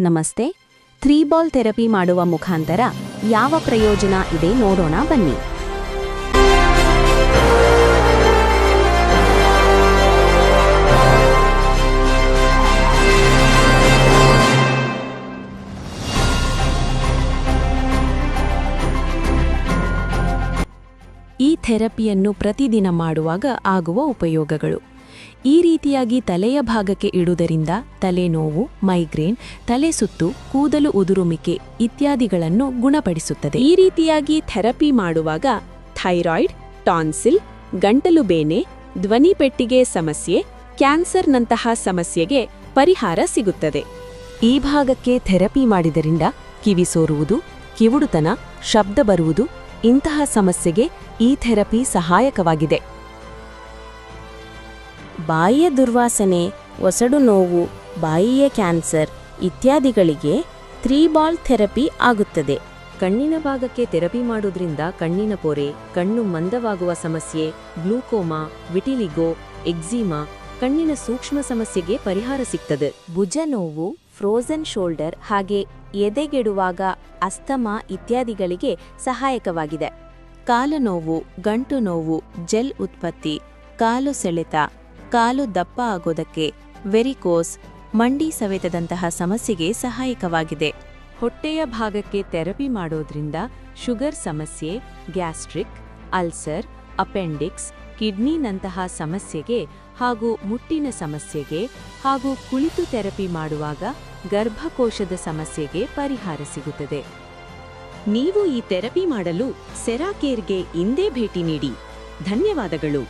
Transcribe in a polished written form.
ನಮಸ್ತೆ. 3 ball therapy ಮಾಡುವ ಮುಖಾಂತರ ಯಾವ ಪ್ರಯೋಜನ ಇದೆ ನೋಡೋಣ ಬನ್ನಿ. ಈ ಥೆರಪಿಯನ್ನು ಪ್ರತಿದಿನ ಮಾಡುವಾಗ ಆಗುವ ಉಪಯೋಗಗಳು. ಈ ರೀತಿಯಾಗಿ ತಲೆಯ ಭಾಗಕ್ಕೆ ಇಡುವುದರಿಂದ ತಲೆನೋವು, ಮೈಗ್ರೇನ್, ತಲೆ ಸುತ್ತು, ಕೂದಲು ಉದುರುವಿಕೆ ಇತ್ಯಾದಿಗಳನ್ನು ಗುಣಪಡಿಸುತ್ತದೆ. ಈ ರೀತಿಯಾಗಿ ಥೆರಪಿ ಮಾಡುವಾಗ ಥೈರಾಯ್ಡ್, ಟಾನ್ಸಿಲ್, ಗಂಟಲು ಬೇನೆ, ಧ್ವನಿಪೆಟ್ಟಿಗೆ ಸಮಸ್ಯೆ, ಕ್ಯಾನ್ಸರ್ನಂತಹ ಸಮಸ್ಯೆಗೆ ಪರಿಹಾರ ಸಿಗುತ್ತದೆ. ಈ ಭಾಗಕ್ಕೆ ಥೆರಪಿ ಮಾಡಿದರಿಂದ ಕಿವಿ ಸೋರುವುದು, ಕಿವುಡುತನ, ಶಬ್ದ ಬರುವುದು ಇಂತಹ ಸಮಸ್ಯೆಗೆ ಈ ಥೆರಪಿ ಸಹಾಯಕವಾಗಿದೆ. ಬಾಯಿಯ ದುರ್ವಾಸನೆ, ಒಸಡು ನೋವು, ಬಾಯಿಯ ಕ್ಯಾನ್ಸರ್ ಇತ್ಯಾದಿಗಳಿಗೆ 3 ಬಾಲ್ ಥೆರಪಿ ಆಗುತ್ತದೆ. ಕಣ್ಣಿನ ಭಾಗಕ್ಕೆ ಥೆರಪಿ ಮಾಡೋದ್ರಿಂದ ಕಣ್ಣಿನ ಪೊರೆ, ಕಣ್ಣು ಮಂದವಾಗುವ ಸಮಸ್ಯೆ, ಗ್ಲೂಕೋಮಾ, ವಿಟಿಲಿಗೋ, ಎಕ್ಸಿಮಾ, ಕಣ್ಣಿನ ಸೂಕ್ಷ್ಮ ಸಮಸ್ಯೆಗೆ ಪರಿಹಾರ ಸಿಗ್ತದೆ. ಭುಜ ನೋವು, ಫ್ರೋಜನ್ ಶೋಲ್ಡರ್ ಹಾಗೆ ಎದೆಗೆಡುವಾಗ ಅಸ್ತಮಾ ಇತ್ಯಾದಿಗಳಿಗೆ ಸಹಾಯಕವಾಗಿದೆ. ಕಾಲು ನೋವು, ಗಂಟು ನೋವು, ಜೆಲ್ ಉತ್ಪತ್ತಿ, ಕಾಲು ಸೆಳೆತ, ಕಾಲು ದಪ್ಪ ಆಗೋದಕ್ಕೆ, ವೆರಿಕೋಸ್, ಮಂಡಿ ಸವೆತದಂತಹ ಸಮಸ್ಯೆಗೆ ಸಹಾಯಕವಾಗಿದೆ. ಹೊಟ್ಟೆಯ ಭಾಗಕ್ಕೆ ಥೆರಪಿ ಮಾಡೋದ್ರಿಂದ ಶುಗರ್ ಸಮಸ್ಯೆ, ಗ್ಯಾಸ್ಟ್ರಿಕ್, ಅಲ್ಸರ್, ಅಪೆಂಡಿಕ್ಸ್, ಕಿಡ್ನಿನಂತಹ ಸಮಸ್ಯೆಗೆ ಹಾಗೂ ಮುಟ್ಟಿನ ಸಮಸ್ಯೆಗೆ ಹಾಗೂ ಕುಳಿತು ಥೆರಪಿ ಮಾಡುವಾಗ ಗರ್ಭಕೋಶದ ಸಮಸ್ಯೆಗೆ ಪರಿಹಾರ ಸಿಗುತ್ತದೆ. ನೀವು ಈ ಥೆರಪಿ ಮಾಡಲು ಸೆರಾಕೇರ್ಗೆ ಇಂದೇ ಭೇಟಿ ನೀಡಿ. ಧನ್ಯವಾದಗಳು.